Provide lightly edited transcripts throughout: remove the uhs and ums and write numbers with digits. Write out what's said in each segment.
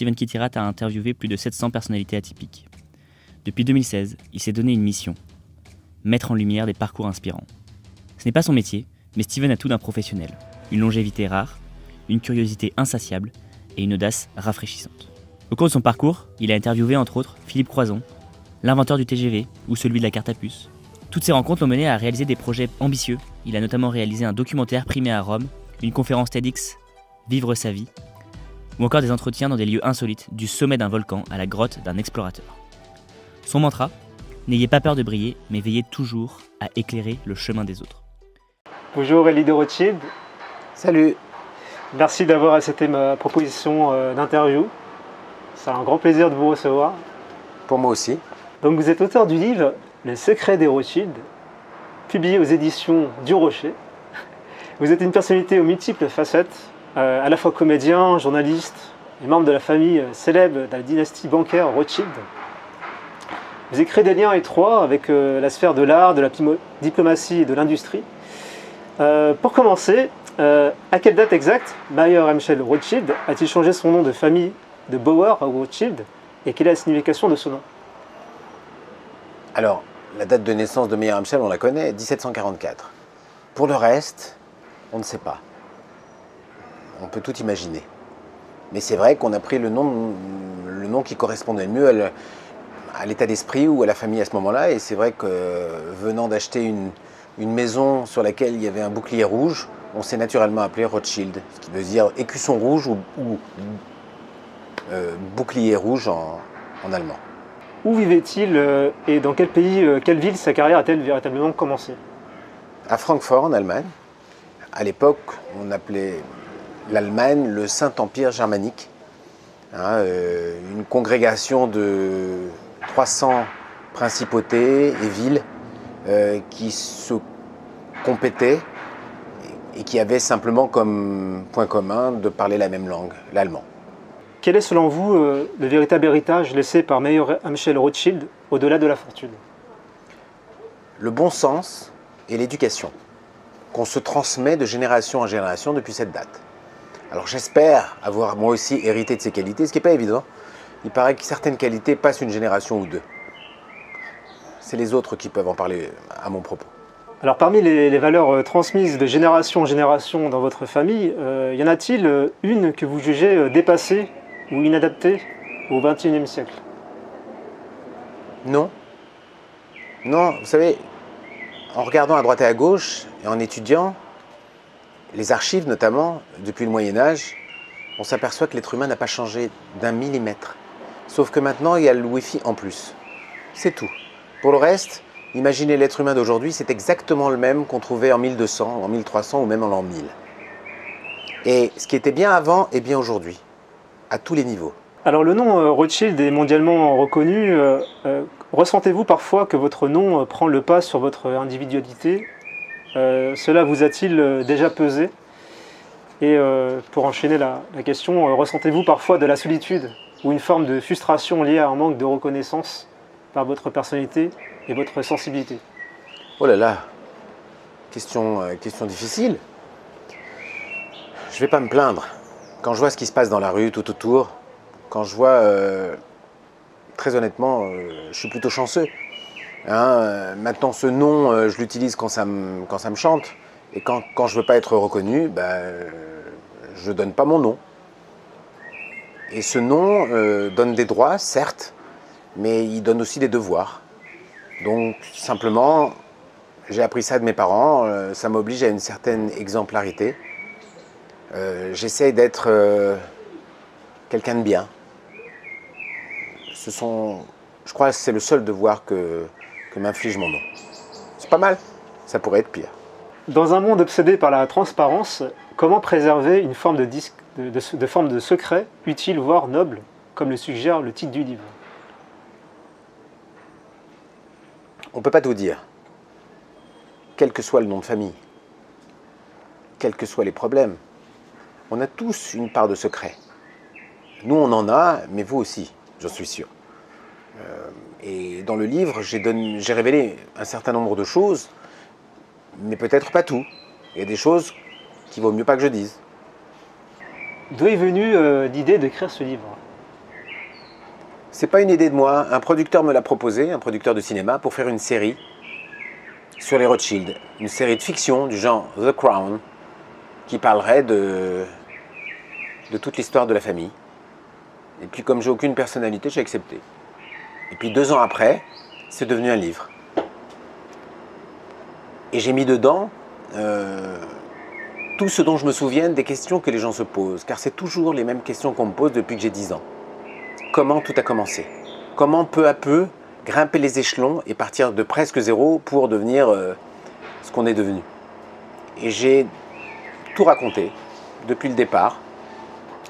Steven Kittirat a interviewé plus de 700 personnalités atypiques. Depuis 2016, il s'est donné une mission, mettre en lumière des parcours inspirants. Ce n'est pas son métier, mais Steven a tout d'un professionnel. Une longévité rare, une curiosité insatiable et une audace rafraîchissante. Au cours de son parcours, il a interviewé entre autres Philippe Croizon, l'inventeur du TGV ou celui de la carte à puce. Toutes ces rencontres l'ont mené à réaliser des projets ambitieux. Il a notamment réalisé un documentaire primé à Rome, une conférence TEDx, Vivre sa vie, ou encore des entretiens dans des lieux insolites, du sommet d'un volcan à la grotte d'un explorateur. Son mantra, n'ayez pas peur de briller, mais veillez toujours à éclairer le chemin des autres. Bonjour Elie de Rothschild. Salut. Merci d'avoir accepté ma proposition d'interview. C'est un grand plaisir de vous recevoir. Pour moi aussi. Donc vous êtes auteur du livre Le secret des Rothschild, publié aux éditions du Rocher. Vous êtes une personnalité aux multiples facettes, à la fois comédien, journaliste et membre de la famille célèbre de la dynastie bancaire Rothschild. Vous avez créé des liens étroits avec la sphère de l'art, de la diplomatie et de l'industrie. Pour commencer, à quelle date exacte Mayer Amschel Rothschild a-t-il changé son nom de famille de Bauer à Rothschild et quelle est la signification de ce nom? Alors, la date de naissance de Mayer Amschel, on la connaît, 1744. Pour le reste, on ne sait pas. On peut tout imaginer. Mais c'est vrai qu'on a pris le nom qui correspondait le mieux à l'état d'esprit ou à la famille à ce moment-là. Et c'est vrai que venant d'acheter une maison sur laquelle il y avait un bouclier rouge, on s'est naturellement appelé Rothschild, ce qui veut dire écusson rouge ou bouclier rouge en allemand. Où vivait-il et dans quel pays, quelle ville sa carrière a-t-elle véritablement commencé? À Francfort, en Allemagne. À l'époque, on appelait l'Allemagne le Saint-Empire germanique. Une congrégation de 300 principautés et villes qui se compétaient et qui avaient simplement comme point commun de parler la même langue, l'allemand. Quel est selon vous le véritable héritage laissé par Mayer Amschel Rothschild au-delà de la fortune? Le bon sens et l'éducation, qu'on se transmet de génération en génération depuis cette date. Alors j'espère avoir moi aussi hérité de ces qualités, ce qui n'est pas évident. Il paraît que certaines qualités passent une génération ou deux. C'est les autres qui peuvent en parler à mon propos. Alors parmi les valeurs transmises de génération en génération dans votre famille, y en a-t-il une que vous jugez dépassée ou inadaptée au XXIe siècle? Non. Non, vous savez, en regardant à droite et à gauche et en étudiant les archives notamment, depuis le Moyen-Âge, on s'aperçoit que l'être humain n'a pas changé d'un millimètre. Sauf que maintenant, il y a le Wi-Fi en plus. C'est tout. Pour le reste, imaginez l'être humain d'aujourd'hui, c'est exactement le même qu'on trouvait en 1200, en 1300 ou même en l'an 1000. Et ce qui était bien avant est bien aujourd'hui, à tous les niveaux. Alors le nom Rothschild est mondialement reconnu. Ressentez-vous parfois que votre nom prend le pas sur votre individualité? Cela vous a-t-il déjà pesé? Et pour enchaîner la question, ressentez-vous parfois de la solitude ou une forme de frustration liée à un manque de reconnaissance par votre personnalité et votre sensibilité? Oh là là, question difficile. Je ne vais pas me plaindre. Quand je vois ce qui se passe dans la rue, tout autour, quand je vois, très honnêtement, je suis plutôt chanceux. Maintenant, ce nom, je l'utilise quand ça me chante. Et quand je ne veux pas être reconnu, je ne donne pas mon nom. Et ce nom donne des droits, certes, mais il donne aussi des devoirs. Donc, simplement, j'ai appris ça de mes parents. Ça m'oblige à une certaine exemplarité. J'essaie d'être quelqu'un de bien. Je crois que c'est le seul devoir que m'inflige mon nom. C'est pas mal, ça pourrait être pire. Dans un monde obsédé par la transparence, comment préserver une forme de forme de secret, utile voire noble, comme le suggère le titre du livre? On ne peut pas tout dire. Quel que soit le nom de famille, quels que soient les problèmes, on a tous une part de secret. Nous, on en a, mais vous aussi, j'en suis sûr. Et dans le livre, j'ai révélé un certain nombre de choses, mais peut-être pas tout. Il y a des choses qu'il vaut mieux pas que je dise. D'où est venue l'idée d'écrire ce livre? C'est pas une idée de moi. Un producteur me l'a proposé, un producteur de cinéma, pour faire une série sur les Rothschild. Une série de fiction du genre The Crown, qui parlerait de toute l'histoire de la famille. Et puis comme j'ai aucune personnalité, j'ai accepté. Et puis 2 ans après, c'est devenu un livre. Et j'ai mis dedans tout ce dont je me souviens des questions que les gens se posent. Car c'est toujours les mêmes questions qu'on me pose depuis que j'ai 10 ans. Comment tout a commencé? Comment peu à peu grimper les échelons et partir de presque zéro pour devenir ce qu'on est devenu? Et j'ai tout raconté depuis le départ,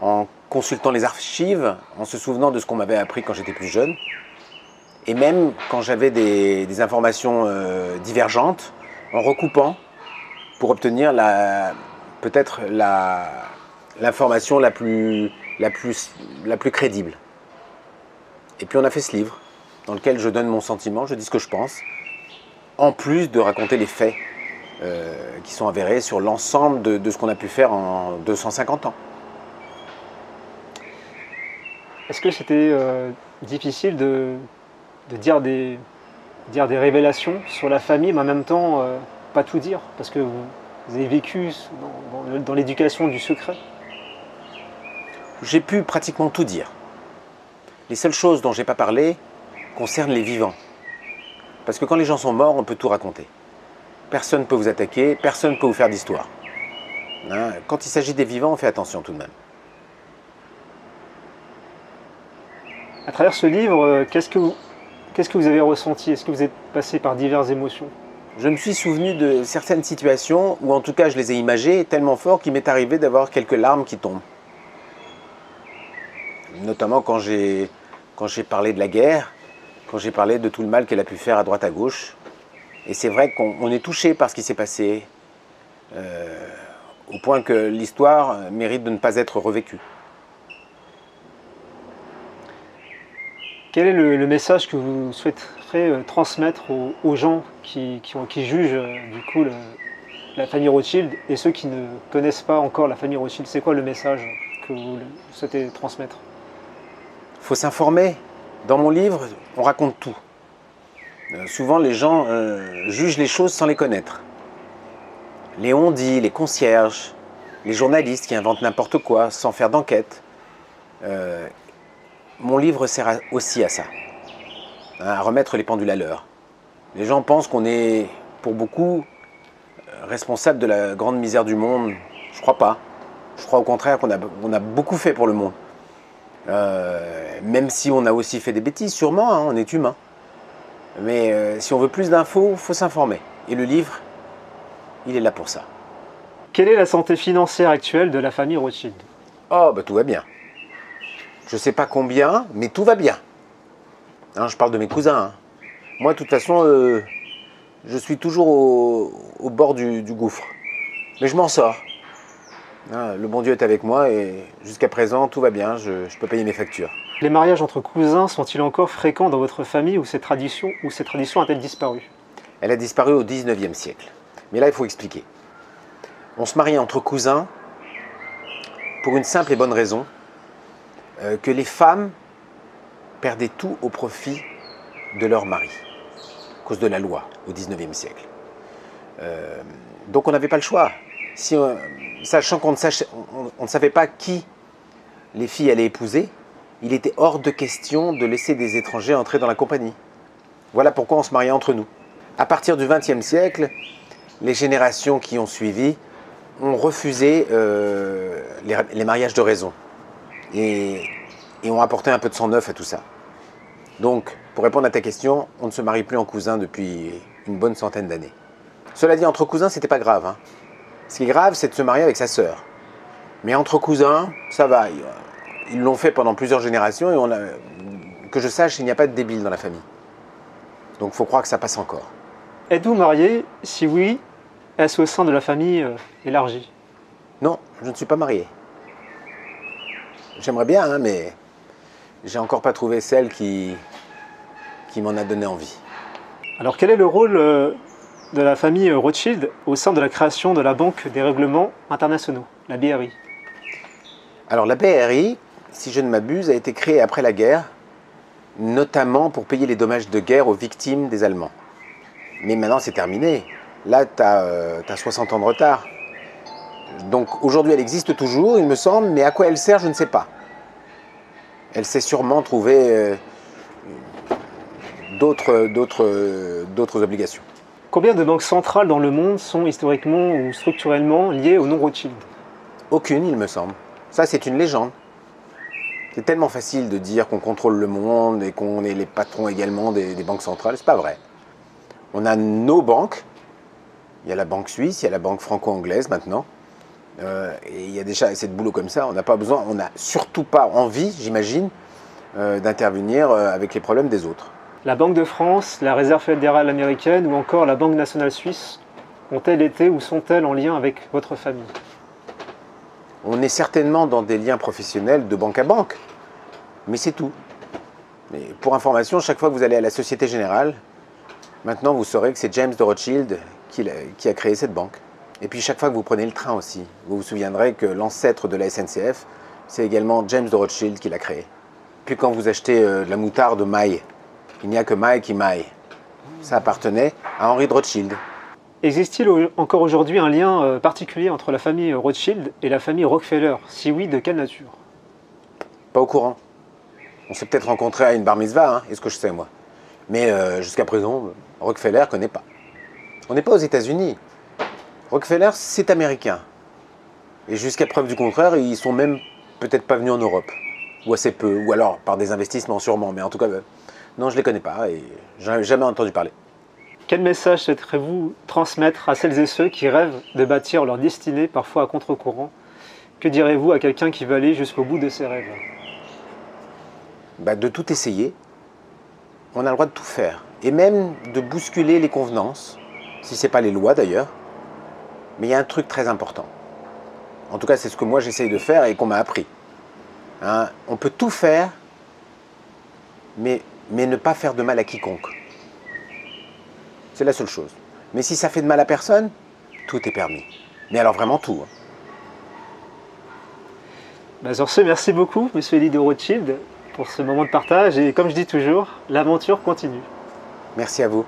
en consultant les archives, en se souvenant de ce qu'on m'avait appris quand j'étais plus jeune, et même quand j'avais des informations divergentes, en recoupant pour obtenir peut-être l'information la plus crédible. Et puis on a fait ce livre, dans lequel je donne mon sentiment, je dis ce que je pense, en plus de raconter les faits qui sont avérés sur l'ensemble de ce qu'on a pu faire en 250 ans. Est-ce que c'était difficile de dire des révélations sur la famille, mais en même temps pas tout dire, parce que vous avez vécu dans l'éducation du secret? J'ai pu pratiquement tout dire. Les seules choses dont je n'ai pas parlé concernent les vivants. Parce que quand les gens sont morts, on peut tout raconter. Personne ne peut vous attaquer, personne ne peut vous faire d'histoire. Hein? Quand il s'agit des vivants, on fait attention tout de même. À travers ce livre, qu'est-ce que vous avez ressenti? Est-ce que vous êtes passé par diverses émotions? Je me suis souvenu de certaines situations, ou en tout cas je les ai imagées tellement fort qu'il m'est arrivé d'avoir quelques larmes qui tombent. Notamment quand j'ai parlé de la guerre, quand j'ai parlé de tout le mal qu'elle a pu faire à droite à gauche. Et c'est vrai qu'on est touché par ce qui s'est passé, au point que l'histoire mérite de ne pas être revécue. Quel est le message que vous souhaiterez transmettre aux gens qui jugent du coup la famille Rothschild et ceux qui ne connaissent pas encore la famille Rothschild? C'est quoi le message que vous souhaitez transmettre? Il faut s'informer. Dans mon livre, on raconte tout. Souvent, les gens jugent les choses sans les connaître. Les on-dit, les concierges, les journalistes qui inventent n'importe quoi sans faire d'enquête. Mon livre sert aussi à ça, à remettre les pendules à l'heure. Les gens pensent qu'on est, pour beaucoup, responsable de la grande misère du monde. Je crois pas. Je crois au contraire qu'on a beaucoup fait pour le monde. Même si on a aussi fait des bêtises, sûrement, hein, on est humain. Mais si on veut plus d'infos, il faut s'informer. Et le livre, il est là pour ça. Quelle est la santé financière actuelle de la famille Rothschild? Oh, bah tout va bien. Je ne sais pas combien, mais tout va bien. Hein, je parle de mes cousins. Hein. Moi, de toute façon, je suis toujours au bord du gouffre. Mais je m'en sors. Hein, le bon Dieu est avec moi et jusqu'à présent, tout va bien. Je peux payer mes factures. Les mariages entre cousins sont-ils encore fréquents dans votre famille ou cette tradition a-t-elle disparu? Elle a disparu au 19e siècle. Mais là, il faut expliquer. On se mariait entre cousins pour une simple et bonne raison, que les femmes perdaient tout au profit de leur mari, à cause de la loi au 19e siècle. Donc on n'avait pas le choix. Sachant qu'on ne savait pas qui les filles allaient épouser, il était hors de question de laisser des étrangers entrer dans la compagnie. Voilà pourquoi on se mariait entre nous. À partir du XXe siècle, les générations qui ont suivi ont refusé les mariages de raison et ont apporté un peu de sang neuf à tout ça. Donc, pour répondre à ta question, on ne se marie plus en cousin depuis une bonne centaine d'années. Cela dit, entre cousins, c'était pas grave. Hein. Ce qui est grave, c'est de se marier avec sa sœur. Mais entre cousins, ça va. Ils l'ont fait pendant plusieurs générations et que je sache, il n'y a pas de débile dans la famille. Donc il faut croire que ça passe encore. Êtes-vous marié? Si oui, est-ce au sein de la famille élargie? Non, je ne suis pas marié. J'aimerais bien, hein, mais j'ai encore pas trouvé celle qui m'en a donné envie. Alors quel est le rôle de la famille Rothschild au sein de la création de la Banque des règlements internationaux, la BRI? Alors la BRI, si je ne m'abuse, a été créée après la guerre notamment pour payer les dommages de guerre aux victimes des Allemands. Mais maintenant, c'est terminé. Là, tu as 60 ans de retard. Donc aujourd'hui, elle existe toujours, il me semble, mais à quoi elle sert, je ne sais pas. Elle sait sûrement trouver d'autres obligations. Combien de banques centrales dans le monde sont historiquement ou structurellement liées au nom Rothschild? Aucune, il me semble. Ça, c'est une légende. C'est tellement facile de dire qu'on contrôle le monde et qu'on est les patrons également des banques centrales. C'est pas vrai. On a nos banques. Il y a la banque suisse, il y a la banque franco-anglaise maintenant. Et il y a déjà assez de boulot comme ça. On n'a pas besoin, on n'a surtout pas envie, j'imagine, d'intervenir avec les problèmes des autres. La Banque de France, la Réserve fédérale américaine ou encore la Banque nationale suisse ont-elles été ou sont-elles en lien avec votre famille? On est certainement dans des liens professionnels de banque à banque, mais c'est tout. Mais pour information, chaque fois que vous allez à la Société Générale, maintenant vous saurez que c'est James de Rothschild qui a créé cette banque. Et puis chaque fois que vous prenez le train aussi, vous vous souviendrez que l'ancêtre de la SNCF, c'est également James de Rothschild qui l'a créé. Puis quand vous achetez de la moutarde Maille, il n'y a que Maille qui maille. Ça appartenait à Henri de Rothschild. Existe-t-il encore aujourd'hui un lien particulier entre la famille Rothschild et la famille Rockefeller? Si oui, de quelle nature? Pas au courant. On s'est peut-être rencontrés à une bar mitzvah, hein, est-ce que je sais moi. Mais jusqu'à présent, Rockefeller ne connaît pas. On n'est pas aux États-Unis. Rockefeller, c'est américain. Et jusqu'à preuve du contraire, ils sont même peut-être pas venus en Europe. Ou assez peu, ou alors par des investissements sûrement. Mais en tout cas, non, je les connais pas et j'en ai jamais entendu parler. Quel message souhaiterez-vous transmettre à celles et ceux qui rêvent de bâtir leur destinée, parfois à contre-courant? Que direz-vous à quelqu'un qui veut aller jusqu'au bout de ses rêves? De tout essayer. On a le droit de tout faire. Et même de bousculer les convenances, si ce n'est pas les lois d'ailleurs. Mais il y a un truc très important. En tout cas, c'est ce que moi j'essaye de faire et qu'on m'a appris. Hein, on peut tout faire, mais ne pas faire de mal à quiconque. C'est la seule chose. Mais si ça fait de mal à personne, tout est permis. Mais alors vraiment tout. Sur ce, merci beaucoup, Monsieur Elie de Rothschild, pour ce moment de partage. Et comme je dis toujours, l'aventure continue. Merci à vous.